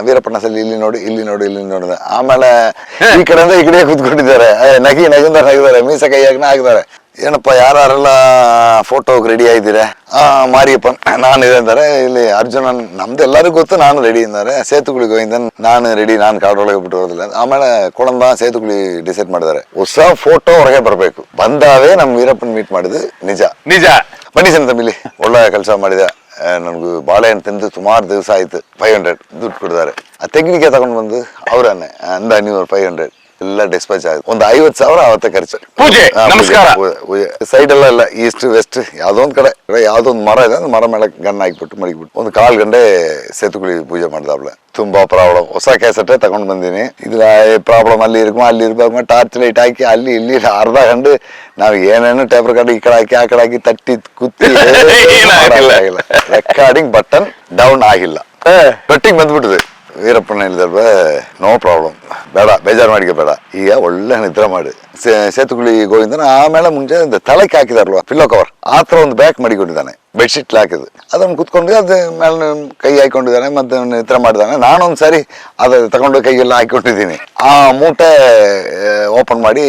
ವೀರಪ್ಪನ ಸಲ ಇಲ್ಲಿ ನೋಡಿ ಇಲ್ಲಿ ನೋಡಿ ಇಲ್ಲಿ ನೋಡಿದ. ಆಮೇಲೆ ಈ ಕಡೆಯಿಂದ ಈ ಕಡೆ ಕೂತ್ಕೊಂಡಿದ್ದಾರೆ, ನಗಿದ್ದಾರೆ, ಮೀಸ ಕೈ ಹಾಕಿದ್ದಾರೆ. ಏನಪ್ಪ ಯಾರೆಲ್ಲ ಫೋಟೋಗೆ ರೆಡಿ ಆಗಿದ್ದೀರಾ? ಮಾರಿಯಪ್ಪ ನಾನು ಇದೆ ಅಂತಾರೆ. ಇಲ್ಲಿ ಅರ್ಜುನನ್ ನಮ್ದು ಎಲ್ಲರಿಗೂ ಗೊತ್ತು, ನಾನು ರೆಡಿ ಅಂತಾರೆ. ಸೇತುಗುಳಿಗೆ ಹೋಗಿದ್ದ ನಾನು ರೆಡಿ, ನಾನು ಕಾಡೊಳಗೆ ಬಿಟ್ಟು ಹೋಗೋದಿಲ್ಲ. ಆಮೇಲೆ ಕೊಳಂಬ ಸೇತುಗುಳಿ ಡಿಸೈಡ್ ಮಾಡಿದ್ದಾರೆ, ಹೊಸ ಫೋಟೋ ಹೊರಗೆ ಬರ್ಬೇಕು. ಬಂದಾವೇ ನಮ್ ವೀರಪ್ಪನ್ ಮೀಟ್ ಮಾಡಿದ್ದು ನಿಜ ನಿಜ. ಬನ್ನಿ ಸಣ್ಣ ತಮ್ಮಿಲಿ ಒಳ್ಳೆ ಕೆಲಸ ಮಾಡಿದ. ನನ್ಗೂ ಬಾಳೆಹಣ್ಣು ತಿಂದು ಸುಮಾರು ದಿವಸ ಆಯ್ತು. 500 ದುಡ್ಡು ಕೊಡ್ತಾರೆ. ಆ ತೆಂಗಿನಿಗೆ ತಗೊಂಡು ಬಂದು ಅವರನ್ನೇ ನೀವು 500 ಎಲ್ಲ ಡಿಸ್ಪ್ಯಾಚ್ ಆಯ್ತು. ಒಂದು 50,000 ಅವತ್ತೇ ಖರ್ಚು. ಪೂಜೆ ನಮಸ್ಕಾರ. ಸೈಡ್ ಎಲ್ಲ ಈಸ್ಟ್ ವೆಸ್ಟ್ ಯಾವ್ದೋ ಒಂದ್ ಕಡೆ ಯಾವ್ದೋ ಒಂದು ಮರ ಇದೆ, ಮರ ಮೇಲೆ ಗಣ್ಣ ಹಾಕ್ಬಿಟ್ಟು ಮಡಗಿಬಿಟ್ಟು ಒಂದು 1/4 ಗಂಟೆ ಸೇತುಗುಳಿ ಪೂಜೆ ಮಾಡ್ದಾವ್ಲೆ. ತುಂಬಾ ಪ್ರಾಬ್ಲಮ್. ಹೊಸ ಕ್ಯಾಸೆಟ್ ತಗೊಂಡ್ ಬಂದೀನಿ. ಇದ್ರ ಪ್ರಾಬ್ಲಮ್ ಅಲ್ಲಿ ಇರ್ಬೇಕು ಟಾರ್ಚ್ ಲೈಟ್ ಹಾಕಿ ಅಲ್ಲಿ ಇಲ್ಲಿ ಅರ್ಧ ಗಂಟೆ ನಾವ್ ಏನೇನು ಟೇಪರ್ ಕಾರ್ಡ್ ಈ ಕಡೆ ಹಾಕಿ ಆ ಕಡೆ ಹಾಕಿ ತಟ್ಟಿ ಕುತ್ತಿ ಆಗಿಲ್ಲ. ರೆಕಾರ್ಡಿಂಗ್ ಬಟನ್ ಡೌನ್ ಆಗಿಲ್ಲ, ಕಟ್ಟಿಂಗ್ ಬಂದ್ಬಿಟ್ಟಿದೆ. ವೀರಪ್ಪನ ಹೇಳಿದಾರ ನೋ ಪ್ರಾಬ್ಲಮ್, ಬೇಡ ಬೇಜಾರು ಮಾಡಿಕೆ ಬೇಡ, ಈಗ ಒಳ್ಳೆ ನಿದ್ರೆ ಮಾಡಿ. ಸೇತುಗುಳಿ ಗೋವಿಂದನ ಆಮೇಲೆ ಮುಂಚೆ ತಳಕ್ಕೆ ಹಾಕಿದಾರಲ್ವಾ ಪಿಲ್ಲೋ ಕವರ್, ಆತರ ಒಂದು ಬ್ಯಾಕ್ ಮಾಡಿಕೊಂಡಿದ್ದಾನೆ. ಬೆಡ್ಶೀಟ್ ಹಾಕಿದ್ದು ಅದನ್ನು ಕುತ್ಕೊಂಡು ಅದ ಮೇಲೆ ಕೈ ಹಾಕೊಂಡಿದ್ದಾನೆ, ಮತ್ತೆ ನಿದ್ರೆ ಮಾಡಿದ್ದಾನೆ. ನಾನೊಂದ್ಸರಿ ಅದ ತಗೊಂಡು ಕೈಗೆಲ್ಲ ಹಾಕೊಂಡಿದ್ದೀನಿ. ಆ ಮೂಟೆ ಓಪನ್ ಮಾಡಿ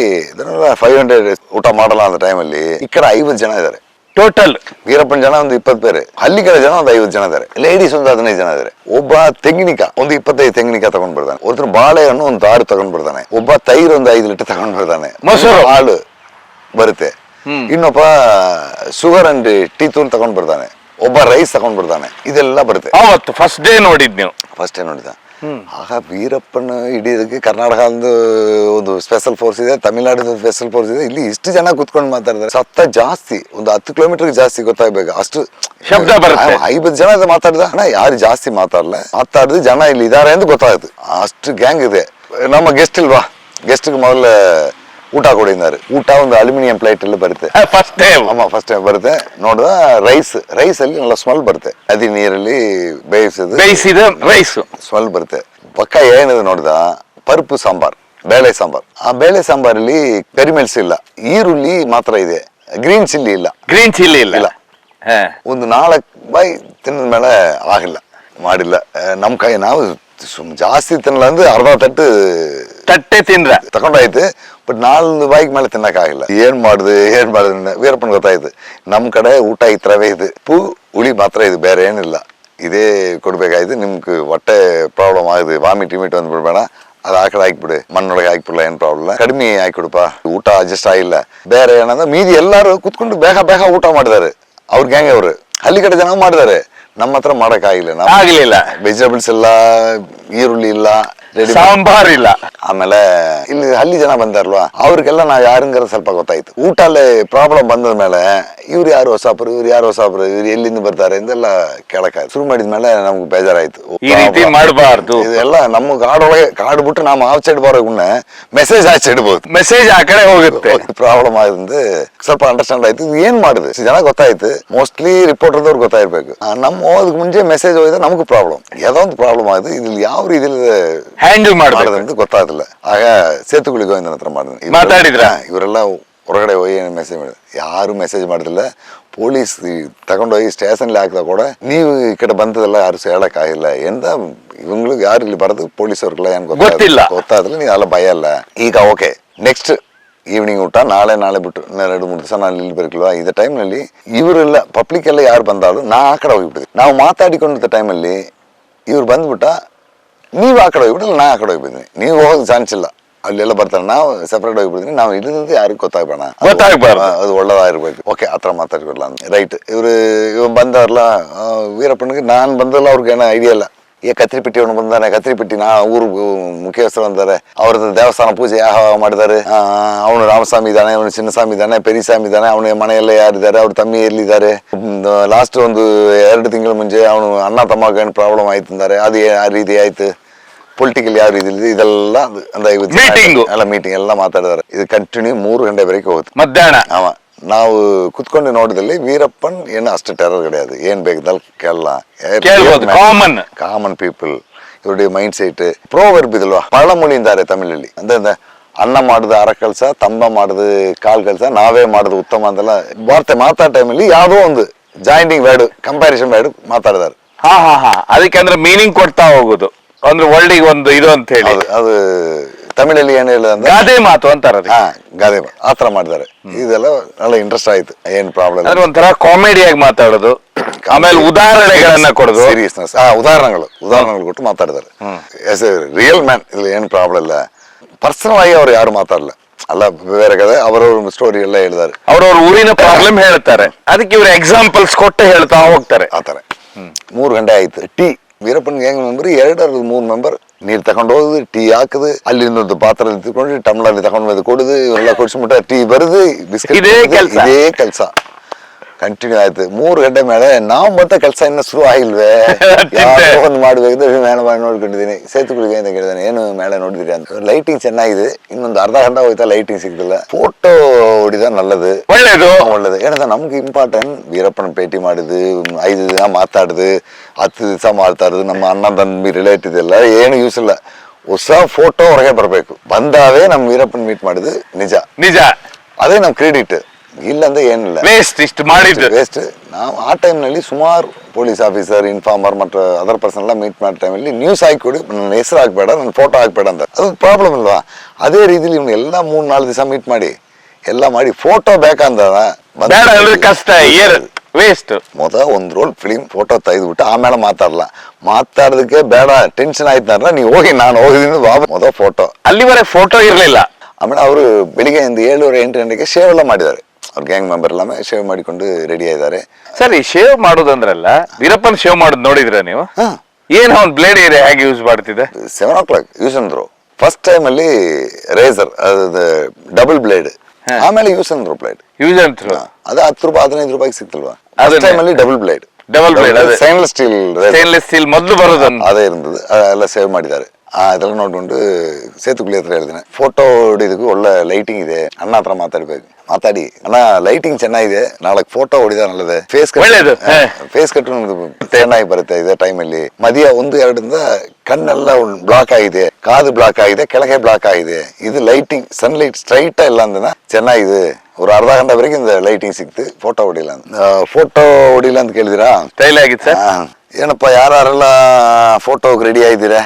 500 ಊಟ ಮಾಡಲ್ಲ ಅಂತ ಟೈಮಲ್ಲಿ ಈ ಕಡೆ 50 ಜನ ಇದ್ದಾರೆ ಟೋಟಲ್. ವೀರಪ್ಪನ ಜನ ಒಂದು 20 ಬೇರೆ, ಹಳ್ಳಿ ಕಡೆ ಜನ ಒಂದು 50 ಜನ ಇದ್ದಾರೆ, ಲೇಡೀಸ್ ಒಂದು 15 ಜನ ಇದ್ದಾರೆ. ಒಬ್ಬ ತೆಂಗಿನಿಕ ಒಂದು 25 ತೆಂಗಿನಿಕ ತಗೊಂಡ್ ಬರ್ತಾನೆ, ಒಬ್ಬರು ಬಾಳೆಹಣ್ಣು ಒಂದು 6 ತಗೊಂಡ್ ಬರ್ತಾನೆ, ಒಬ್ಬ ತೈರು ಒಂದು 5 ಲೀಟರ್ ತಗೊಂಡ್ ಬರ್ತಾನೆ, ಮೊಸರು ಹಾಲು ಬರುತ್ತೆ, ಇನ್ನೊಬ್ಬ ಶುಗರ್ ಅಂಡ್ ಟೀ ತೂನ್ ತಗೊಂಡ್ ಬರ್ತಾನೆ, ಒಬ್ಬ ರೈಸ್ ತಗೊಂಡ್ ಬರ್ತಾನೆ. ಇದೆಲ್ಲ ಬರುತ್ತೆ. ಅವತ್ತು ಫಸ್ಟ್ ಡೇ ನೋಡಿದ್ ನೀವು? ಫಸ್ಟ್ ಡೇ ನೋಡಿದ. ಆಗ ವೀರಪ್ಪನ ಹಿಡಿಯೋದಕ್ಕೆ ಕರ್ನಾಟಕ ಒಂದು ಸ್ಪೆಷಲ್ ಫೋರ್ಸ್ ಇದೆ, ತಮಿಳ್ನಾಡಿನ ಸ್ಪೆಷಲ್ ಫೋರ್ಸ್ ಇದೆ. ಇಲ್ಲಿ ಇಷ್ಟು ಜನ ಕುತ್ಕೊಂಡು ಮಾತಾಡಿದ್ರೆ ಸತ್ತ ಜಾಸ್ತಿ, ಒಂದು 10 ಕಿಲೋಮೀಟರ್ ಜಾಸ್ತಿ ಗೊತ್ತಾಗ್ಬೇಕು ಅಷ್ಟು ಶಬ್ದ ಬರುತ್ತೆ. 50 ಜನ ಮಾತಾಡಿದ ಯಾರು ಜಾಸ್ತಿ ಮಾತಾಡಿದ್ರೆ ಜನ ಇಲ್ಲಿ ಇದಾರೆ ಅಂತ ಗೊತ್ತಾಯ್ತು. ಅಷ್ಟು ಗ್ಯಾಂಗ್ ಇದೆ. ನಮ್ಮ ಗೆಸ್ಟ್ ಇಲ್ವಾ, ಗೆಸ್ಟ್ಗೆ ಮೊದಲ ಊಟ ಕೊಡಿದ್ದಾರೆ. ಊಟ ಒಂದು ಅಲ್ಯೂಮಿನಿಯಂ ಪ್ಲೇಟ್ ಅಲ್ಲಿ ಬರುತ್ತೆ. ಫಸ್ಟ್ ಟೈಮ್ ಬರುತ್ತೆ. ನೋಡಿದ ರೈಸ್ ಅಲ್ಲಿ ಎಲ್ಲ ಸ್ಮೆಲ್ ಬರುತ್ತೆ. ಅದಿ ನೀರಲ್ಲಿ ಬೇಯಿಸಿದ ರೈಸ್ ಸ್ಮೆಲ್ ಬರುತ್ತೆ. ಪಕ್ಕ ಏನಿದೆ ನೋಡಿದ ಪರುಪು ಸಾಂಬಾರ್, ಬೇಳೆ ಸಾಂಬಾರ್. ಆ ಬೇಳೆ ಸಾಂಬಾರಲ್ಲಿ ಕರಿಮೆಣಸು ಇಲ್ಲ, ಈರುಳ್ಳಿ ಮಾತ್ರ ಇದೆ, ಗ್ರೀನ್ ಚಿಲ್ಲಿ ಇಲ್ಲ. ಒಂದು 4 ಬಾಯಿ ತಿನ್ನದ ಮೇಲೆ ಆಗಿಲ್ಲ, ಮಾಡಿಲ್ಲ. ನಮ್ ಕೈ ನಾವು ಜಾಸ್ತಿ ತಿನ್ನಲ್ಲ ಅಂದ್ರೆ ಅರ್ಧ ತಟ್ಟೆ ತಿಂದ್ರೆ ತಗೊಂಡಾಯ್ತು. ಬಟ್ 4 ಬಾಯಿಗೆ ಮೇಲೆ ತಿನ್ನಕ್ ಆಗಿಲ್ಲ. ಏನ್ ಮಾಡುದು ವೀರಪ್ಪನ್ ಗೊತ್ತಾಯ್ತು. ನಮ್ ಕಡೆ ಊಟ ಈ ತರವೇ ಇದೆ, ಹುಳಿ ಮಾತ್ರ ಇದು, ಬೇರೆ ಏನಿಲ್ಲ. ಇದೇ ಕೊಡ್ಬೇಕಾಯ್ತು. ನಿಮ್ಗೆ ಹೊಟ್ಟೆ ಪ್ರಾಬ್ಲಮ್ ಆಗಿದೆ, ವಾಮಿಟ್ ಒಂದ್ ಬಿಡ್ಬೇಡ, ಅದ್ ಆ ಕಡೆ ಹಾಕ್ಬಿಡಿ, ಮಣ್ಣೊಳಗೆ ಹಾಕ್ಬಿಡಲ್ಲ, ಏನ್ ಪ್ರಾಬ್ಲಮ್, ಕಡಿಮೆ ಹಾಕಿಬಿಡಪ್ಪ. ಊಟ ಅಡ್ಜಸ್ಟ್ ಆಗಿಲ್ಲ. ಬೇರೆ ಏನಂದ್ರೆ ಮೀದಿ ಎಲ್ಲಾರು ಕುತ್ಕೊಂಡು ಬೇಗ ಊಟ ಮಾಡಿದಾರೆ. ಅವ್ರ ಗ್ಯಾಂಗ್ ಅವ್ರು ಹಳ್ಳಿ ಕಡೆ ಜನ ಮಾಡಿದಾರೆ. ನಮ್ಮ ಹತ್ರ ಮಾಡಕ್ ಆಗಿಲ್ಲ. ವೆಜಿಟೇಬಲ್ಸ್ ಇಲ್ಲ, ಈರುಳ್ಳಿ ಇಲ್ಲ, ಸಾಂಬಾರ್ ಇಲ್ಲ. ಆಮೇಲೆ ಇಲ್ಲಿ ಹಳ್ಳಿ ಜನ ಬಂದಾರಲ್ವಾ, ಅವ್ರಿಗೆಲ್ಲ ನಾವ್ ಯಾರಂಗಾರ ಸ್ವಲ್ಪ ಗೊತ್ತಾಯ್ತು. ಊಟಲ್ಲೇ ಪ್ರಾಬ್ಲಮ್ ಬಂದ ಮೇಲೆ ಇವ್ರು ಯಾರು ಹೊಸಾಪರು, ಇವ್ರು ಎಲ್ಲಿಂದ ಬರ್ತಾರೆ ಎಂದೆಲ್ಲ ಕೇಳಕ್ಕಾಯ್ತು. ಶುರು ಮಾಡಿದ್ಮೇಲೆ ನಮ್ಗೆ ಬೇಜಾರಾಯ್ತು. ಈ ರೀತಿ ಮಾಡಬಾರ್ದು, ಇದೆಲ್ಲ ನಮ್ಮ ಕಾಡೊಳಗೆ ಕಾಡು ಬಿಟ್ಟು ನಾವು ಔಟ್ ಸೈಡ್ ಬರೋಗುಣ್ಣ ಮೆಸೇಜ್ ಇಡ್ಬೋದು, ಮೆಸೇಜ್ ಆ ಕಡೆ ಹೋಗುತ್ತೆ. ಪ್ರಾಬ್ಲಮ್ ಆಗಿದೆ. ಸ್ವಲ್ಪ ಅಂಡರ್ಸ್ಟ್ಯಾಂಡ್ ಆಯ್ತು. ಏನ್ ಮಾಡಿದೆ ಜನ ಗೊತ್ತಾಯ್ತು. ಮೋಸ್ಟ್ಲಿ ರಿಪೋರ್ಟರ್ದವ್ರು ಗೊತ್ತಾಗಿರ್ಬೇಕು. ನಮ್ಮ ಹೋದಕ್ ಮುಂಚೆ ಮೆಸೇಜ್ ಹೋಗಿದ್ರೆ ನಮಗೂ ಪ್ರಾಬ್ಲಮ್, ಯಾವುದೋ ಒಂದು ಪ್ರಾಬ್ಲಮ್ ಆಗಿದೆ. ಇದ್ರಲ್ಲಿ ಯಾವ ರೀತಿಯಲ್ಲಿ ಹ್ಯಾಂಡಲ್ ಮಾಡೋದಂತ ಗೊತ್ತಾಗಲಿಲ್ಲ. ಆಗ ಸೇತುಗುಳಿ ಗೋವಿಂದನ ಹತ್ರ ಮಾತಾಡಿದ್ರ. ಇವರೆಲ್ಲ ಹೊರಗಡೆ ಹೋಗಿ ಮೆಸೇಜ್ ಮಾಡಿದ್ರು. ಯಾರು ಮೆಸೇಜ್ ಮಾಡಿದಿಲ್ಲ. ಪೊಲೀಸ್ ತಗೊಂಡೋಗಿ ಸ್ಟೇಷನ್ಲಿ ಹಾಕಿದ ಕೂಡ ನೀವು ಈ ಕಡೆ ಬಂದದೆಲ್ಲ ಯಾರು ಹೇಳಕ್ ಆಗಿಲ್ಲ. ಎಂತ ಇವಂಗ್ಳಿಗೆ ಯಾರು ಇಲ್ಲಿ ಬರೋದು ಪೊಲೀಸವ್ರಿಗೆಲ್ಲ ಏನ್ ಗೊತ್ತಾಗಲ್ಲ. ನೀವು ಎಲ್ಲ ಭಯ ಅಲ್ಲ. ಈಗ ಓಕೆ, ನೆಕ್ಸ್ಟ್ ಈವ್ನಿಂಗ್ ಊಟ ನಾಳೆ ಬಿಟ್ಟು 2-3 ದಿವಸ ನಾನು ಇಲ್ಲಿ ಬರಲಿಲ್ವಾ. ಇದೇ ಟೈಮ್ನಲ್ಲಿ ಇವರೆಲ್ಲ ಪಬ್ಲಿಕ್ ಎಲ್ಲ ಯಾರು ಬಂದಾಳು ನಾ ಆ ಕಡೆ ಹೋಗಿಬಿಟ್ಟಿದ್ದೆ. ನಾವು ಮಾತಾಡಿಕೊಂಡಿದ್ದ ಟೈಮಲ್ಲಿ ಇವ್ರು ಬಂದ್ಬಿಟ್ಟ, ನೀವು ಆ ಕಡೆ ಹೋಗ್ಬಿಟ್ಟಿಲ್ಲ, ನಾ ಆ ಕಡೆ ಹೋಗ್ಬಿದ್ದೀನಿ. ನೀವು ಹೋಗೋದು ಚಾನ್ಸ್ ಇಲ್ಲ, ಅಲ್ಲೆಲ್ಲ ಬರ್ತಾರೆ. ನಾವು ಸೆಪರೇಟ್ ಹೋಗ್ಬಿಡ್ತೀನಿ. ನಾವು ಇಲ್ಲದಂತೆ ಯಾರಿಗೂ ಗೊತ್ತಾಗ್ಬೇಡ, ಅದು ಒಳ್ಳೇದಾಗಿರ್ಬೇಕು. ಓಕೆ, ಆತರ ಮಾತಾಡ್ಕೊಡ್ಲ ರೈಟ್. ಇವ್ರು ಬಂದಾರಲ್ಲ ವೀರಪ್ಪನಿಗೆ, ನಾನ್ ಬಂದಲ್ಲ ಅವ್ರಿಗೆ ಏನೋ ಐಡಿಯಾ ಇಲ್ಲ. ಕತ್ರಿಪಿಟ್ಟಿ ಅವನು ಬಂದಾನೆ, ಕತ್ರಿಪಿಟ್ಟಿ ಊರು ಮುಖ್ಯಸ್ಥರು ಅಂತಾರೆ. ಅವ್ರದ್ದು ದೇವಸ್ಥಾನ ಪೂಜೆ ಯಾವ ಮಾಡಿದ್ದಾರೆ. ಅವನು ರಾಮಸ್ವಾಮಿ ಇದ್ದಾನೆ, ಅವನು ಚಿನ್ನಸ್ವಾಮಿ ಇದ್ದಾನೆ, ಪೆರಿಸ್ವಾಮಿ ಇದ್ದಾನೆ, ಅವನ ಮನೆಯಲ್ಲ ಯಾರಿದ್ದಾರೆ, ಅವ್ರ ತಮ್ಮಿ ಎಲ್ಲಿದ್ದಾರೆ. ಲಾಸ್ಟ್ ಒಂದು 2 ತಿಂಗಳ ಮುಂಚೆ ಅವನು ಅಣ್ಣ ತಮ್ಮ ಗಂಡು ಪ್ರಾಬ್ಲಮ್ ಆಯ್ತು ಅಂತಾರೆ. ಅದು ಆ ರೀತಿ ಆಯ್ತು. ಪೊಲಿಟಿಕಲ್ ಯಾವ ರೀತಿ ಇದೆಲ್ಲ ಒಂದು 50 ಮೀಟಿಂಗ್ ಎಲ್ಲ ಮಾತಾಡಿದಾರೆ. ಇದು ಕಂಟಿನ್ಯೂ 3 ಗಂಟೆವರೆಗೆ ಹೋಗುತ್ತೆ ಮಧ್ಯಾಹ್ನ. ನಾವು ಕುತ್ಕೊಂಡು ನೋಡಿದಲ್ಲಿ ವೀರಪ್ಪನ್ ಏನು ಅಷ್ಟು ಟೆರರ್ ಕಡೆಯದು. ಏನ್ ಬೇಕದಲ್ಲಿ ಕಾಮನ್ ಪೀಪಲ್ ಇವ್ರ ಮೈಂಡ್ ಸೆಟ್. ಪ್ರೋವರ್ಬ್ ಇದಲ್ವಾ, ಪಳಮೊಳಿ ಅಂತಾರೆ ತಮಿಳಲ್ಲಿ. ಅಂದ್ರೆ ಅನ್ನ ಮಾಡುದು ಅರ ಕೆಲಸ, ತಂಬ ಮಾಡುದು ಕಾಲ್ ಕೆಲಸ, ನಾವೇ ಮಾಡುದು ಉತ್ತಮ ಅಂತೆಲ್ಲ ವಾರ್ತೆ ಮಾತಾಡೋ ಟೈಮಲ್ಲಿ ಯಾವುದೋ ಒಂದು ಜಾಯಿಂಟಿಂಗ್ ವರ್ಡ್, ಕಂಪ್ಯಾರಿಸನ್ ವರ್ಡ್ ಮಾತಾಡಿದಾರೆ. ಅದಕ್ಕೆ ಅಂದ್ರೆ ಮೀನಿಂಗ್ ಕೊಡ್ತಾ ಹೋಗುದು. ಅಂದ್ರೆ ವರ್ಲ್ಡಿಗೆ ಒಂದು ಇದು ಅಂತ ಹೇಳಿ ಅದು ತಮಿಳಲ್ಲಿ ಏನ್ ಹೇಳೋದಂದ್ರೆ ಗಾದೆ ಮಾತು ಅಂತಾರ ಅದಕ್ಕೆ. ಹಾ ಗಾದೆ ಆತರ ಮಾಡಿದ್ದಾರೆ. ಇದೆಲ್ಲ ಒಳ್ಳೆ ಇಂಟ್ರೆಸ್ಟ್ ಆಯ್ತು, ಏನ್ ಪ್ರಾಬ್ಲಮ್ ಅಂದ್ರೆ ಒಂಥರ ಕಾಮಿಡಿಯಾಗಿ ಮಾತಾಡೋದು, ಆಮೇಲೆ ಉದಾಹರಣೆಗಳನ್ನ ಕೊಡೋದು. ಸೀರಿಯಸ್ನೆಸ್ ಉದಾಹರಣೆಗಳು ಕೊಟ್ಟು ಮಾತಾಡಿದ್ದಾರೆ. ಎಸ್ ಎ ರಿಯಲ್ ಮ್ಯಾನ್, ಇಲ್ಲಿ ಏನು ಪ್ರಾಬ್ಲಮ್ ಇಲ್ಲ. ಪರ್ಸನಲ್ ಆಗಿ ಅವ್ರು ಯಾರು ಮಾತಾಡಲ್ಲ, ಅಲ್ಲ ಬೇರೆ ಕಡೆ ಅವರವ್ರ ಸ್ಟೋರಿ ಎಲ್ಲ ಹೇಳಿದ್ದಾರೆ. ಅವ್ರವ್ರ ಊರಿನ ಪ್ರಾಬ್ಲಮ್ ಹೇಳ್ತಾರೆ, ಅದಕ್ಕೆ ಇವ್ರು ಎಕ್ಸಾಂಪಲ್ಸ್ ಕೊಟ್ಟು ಹೇಳ್ತಾ ಹೋಗ್ತಾರೆ. ಆತರ 3 ಗಂಟೆ ಆಯ್ತು. Tea Veerappan gang member 2-3 member ನೀರ್ ತಗೊಂಡು ಹೋಗುದು, ಟೀ ಹಾಕುದು, ಅಲ್ಲಿಂದ ಪಾತ್ರ ತಿಳ್ಕೊಂಡು ಟಮ್ಲಲ್ಲಿ ತಗೊಂಡ್ ಬಂದು ಕೊಡುದು, ಇವರೆಲ್ಲ ಕೊಡ್ಸ್ಬಿಟ್ಟ ಟೀ ಬರುದು, ಬಿಸ್ಕೆಟ್ ಇದೇ ಕೆಲಸ ಕಂಟಿನ್ಯೂ ಆಯ್ತು. 3 ಗಂಟೆ ಮೇಲೆ ನಾವು ಮತ್ತೆ ಕೆಲಸ ಇನ್ನು ಶುರು ಆಗಿಲ್ವೇ, ಒಂದು ಮಾಡ್ಬೇಕು ಮೇಲೆ ಮಾಡಿ ನೋಡ್ಕೊಂಡಿದ್ದೀನಿ. ಸೇತುಗಳಿಗೆ ಅಂತ ಕೇಳಿದಾನೆ, ಏನು ಮೇಲೆ ನೋಡಿದ್ರಿ ಅಂತ. ಲೈಟಿಂಗ್ ಚೆನ್ನಾಗಿದೆ, ಇನ್ನೊಂದು ಅರ್ಧ ಗಂಟೆ ಹೋಯ್ತಾ ಲೈಟಿಂಗ್ ಸಿಗ್ತಿಲ್ಲ. ಫೋಟೋ ಹೊಡಿದ ನಲ್ಲದು, ಒಳ್ಳೇದು ಏನಂತ ನಮ್ಗೆ ಇಂಪಾರ್ಟೆಂಟ್. ವೀರಪ್ಪನ ಭೇಟಿ ಮಾಡಿದ್ದು, 5 ದಿನ ಮಾತಾಡುದು, 10 ದಿವಸ ಮಾತಾಡುದು, ನಮ್ಮ ಅಣ್ಣ ತಂಬಿ ರಿಲೇಟಿವ್ ಎಲ್ಲ ಏನು ಯೂಸ್ ಇಲ್ಲ. ಹೊಸ ಫೋಟೋ ಹೊರಗೆ ಬರ್ಬೇಕು, ಬಂದಾವೇ ನಮ್ ವೀರಪ್ಪನ್ ಮೀಟ್ ಮಾಡಿದ್ದು ನಿಜ. ಅದೇ ನಮ್ ಕ್ರೆಡಿಟ್, ಇಲ್ಲಂದ್ರೆ ಏನಿಲ್ಲ. ಇಷ್ಟು ಮಾಡಿದ್ದು ವೇಸ್ಟ್. ನಾವು ಆ ಟೈಮ್ನಲ್ಲಿ ಸುಮಾರು ಪೊಲೀಸ್ ಆಫೀಸರ್, ಇನ್ಫಾರ್ಮರ್ ಮತ್ತು ಅದರ್ ಪರ್ಸನ್ ಎಲ್ಲ ಮೀಟ್ ಮಾಡೋ ಟೈಮಲ್ಲಿ ನ್ಯೂಸ್ ಹಾಕಿಕೊಡಿ, ನನ್ನ ಹೆಸರು ಹಾಕ್ಬೇಡ, ನನ್ನ ಫೋಟೋ ಹಾಕ್ಬೇಡ ಅಂತ. ಅದು ಪ್ರಾಬ್ಲಮ್ ಇಲ್ವಾ? ಅದೇ ರೀತಿಲಿ ಇವ್ನು ಎಲ್ಲ 3-4 ದಿವಸ ಮೀಟ್ ಮಾಡಿ ಎಲ್ಲ ಮಾಡಿ ಫೋಟೋ ಬೇಕಂದ ಕಷ್ಟ, ವೇಸ್ಟ್. ಒಂದು ರೋಲ್ ಫಿಲಿಮ್ ಫೋಟೋ ತೆಗೆದ್ಬಿಟ್ಟು ಆಮೇಲೆ ಮಾತಾಡೋದಕ್ಕೆ ಬೇಡ, ಟೆನ್ಷನ್ ಆಯ್ತಾರ ನೀವು ಹೋಗಿ, ನಾನು ಹೋಗಿದ್ದೀನಿ ಬಾಬಾ ಫೋಟೋ. ಅಲ್ಲಿವರೆಗೆ ಫೋಟೋ ಇರಲಿಲ್ಲ. ಆಮೇಲೆ ಅವರು ಬೆಳಿಗ್ಗೆ 7-8 ಗಂಟೆಗೆ ಶೇವ್ ಎಲ್ಲ ಮಾಡಿದ್ದಾರೆ. ಅವ್ರ ಗ್ಯಾಂಗ್ ಮೆಂಬರ್ ಎಲ್ಲ ಶೇವ್ ಮಾಡಿಕೊಂಡು ರೆಡಿ ಆಗಿದ್ದಾರೆ. ಸರಿ, ಶೇವ್ ಮಾಡೋದಂದ್ರಲ್ಲ, ವೀರಪ್ಪನ್ ಶೇವ್ ಮಾಡೋದು ನೋಡಿದ್ರ ನೀವು? ಏನ್ ಅವ್ನ್ ಬ್ಲೇಡ್ ಏರಿಯಾ ಹೇಗೆ ಯೂಸ್ ಮಾಡ್ತಿದ್ದೆ? 7 o'clock ಯೂಸ್ ಅಂದ್ರು. ಫಸ್ಟ್ ಟೈಮ್ ಅಲ್ಲಿ ರೇಸರ್, ಅದು ಡಬಲ್ ಬ್ಲೇಡ್. ಆಮೇಲೆ ಯೂಸ್ ಅಂದ್ರು ಬ್ಲೇಡ್. ಯೂಸ್ ಅಂದ್ರು ಅದು 10 ರೂಪಾಯಿ 15 ರೂಪಾಯಿಗೆ ಸಿಕ್ತಿಲ್ವಾ? ಟೈಮ್ ಅಲ್ಲಿ ಡಬಲ್ ಬ್ಲೇಡ್ ಸ್ಟೈನ್ಲೆಸ್ ಸ್ಟೀಲ್ ಮೊದಲು ಬರೋದು ಅದೇ ಇರ್ತದೆ. ಎಲ್ಲ ಸೇವ್ ಮಾಡಿದ್ದಾರೆ. ಅದೆಲ್ಲ ನೋಡ್ಕೊಂಡು ಸೇತುಗುಳಿ ಹತ್ರ ಹೇಳಿದ್ದೇನೆ, ಫೋಟೋ ಹೊಡಿದಕ್ಕೂ ಒಳ್ಳೆ ಲೈಟಿಂಗ್ ಇದೆ, ಅಣ್ಣ ಹತ್ರ ಮಾತಾಡಿ ಅಣ್ಣ ಲೈಟಿಂಗ್ ಚೆನ್ನಾಗಿದೆ, ನಾಳೆ ಫೋಟೋ ಹೊಡಿದ ನಲ್ಲದೆ, ಫೇಸ್ ಕಟ್ ಚೆನ್ನಾಗಿ ಬರುತ್ತೆ. ಇದೇ ಟೈಮಲ್ಲಿ ಮದಿಯ 1-2 ಕಣ್ಣೆಲ್ಲ ಬ್ಲಾಕ್ ಆಗಿದೆ, ಕಾದು ಬ್ಲಾಕ್ ಆಗಿದೆ, ಕೆಳಗೆ ಬ್ಲಾಕ್ ಆಗಿದೆ. ಇದು ಲೈಟಿಂಗ್ ಸನ್ಲೈಟ್ ಸ್ಟ್ರೈಟ್ ಇಲ್ಲ ಅಂದನ ಚೆನ್ನಾಗಿದೆ. ஒரு ಅರ್ಧ ಗಂಟೆವರೆಗೆ ಲೈಟಿಂಗ್ ಸಿಕ್ತು, ಫೋಟೋ ಹೊಡಿಲ್ಲ ಅಂತ ಕೇಳಿದಿರಾ? ಸ್ಟೈಲ್ ಆಗಿತ್ತು. ಏನಪ್ಪ ಯಾರೆಲ್ಲ ಫೋಟೋಗೆ ರೆಡಿ ಆಗಿದ್ದೀರಾ?